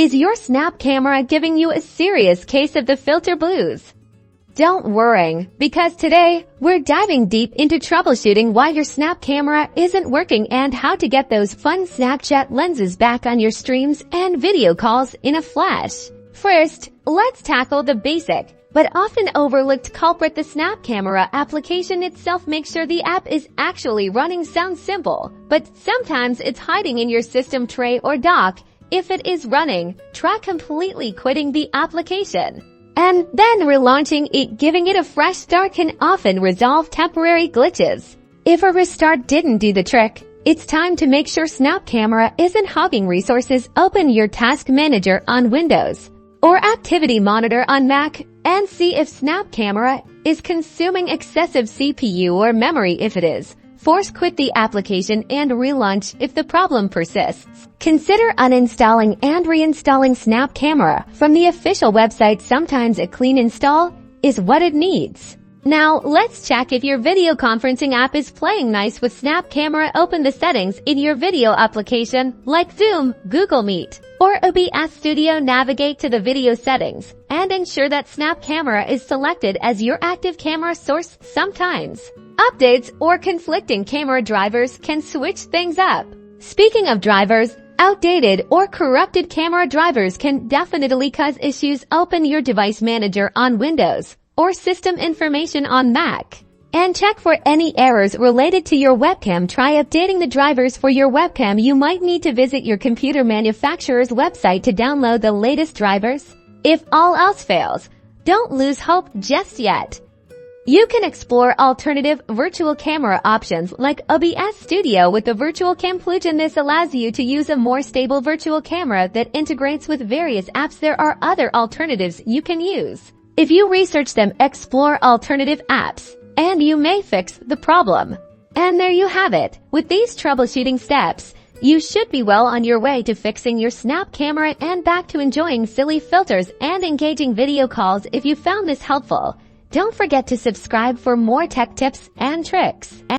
Is your Snap camera giving you a serious case of the filter blues? Don't worry, because today we're diving deep into troubleshooting why your Snap camera isn't working and how to get those fun Snapchat lenses back on your streams and video calls in a flash. First, let's tackle the basic but often overlooked culprit. The Snap camera application itself. Make sure the app is actually running. Sounds simple, but sometimes it's hiding in your system tray or dock. If it is running, try completely quitting the application and then relaunching it. Giving it a fresh start can often resolve temporary glitches. If a restart didn't do the trick, it's time to make sure Snap camera isn't hogging resources. Open your Task Manager on Windows or Activity Monitor on Mac and see if Snap camera is consuming excessive CPU or memory. If it is, force quit the application and relaunch if the problem persists. Consider uninstalling and reinstalling Snap camera from the official website. Sometimes a clean install is what it needs. Now, let's check if your video conferencing app is playing nice with Snap camera. Open the settings in your video application like Zoom, Google Meet, or OBS Studio. Navigate to the video settings and ensure that Snap camera is selected as your active camera source. Sometimes updates or conflicting camera drivers can switch things up. Speaking of drivers, outdated or corrupted camera drivers can definitely cause issues. Open your device manager on Windows or system information on Mac and check for any errors related to your webcam. Try updating the drivers for your webcam. You might need to visit your computer manufacturer's website to download the latest drivers. If all else fails, don't lose hope just yet. You can explore alternative virtual camera options like OBS Studio with the Virtual Cam plugin. This allows you to use a more stable virtual camera that integrates with various apps. There are other alternatives you can use. If you research them, explore alternative apps, and you may fix the problem. And there you have it. With these troubleshooting steps, you should be well on your way to fixing your Snap camera and back to enjoying silly filters and engaging video calls. If you found this helpful, don't forget to subscribe for more tech tips and tricks.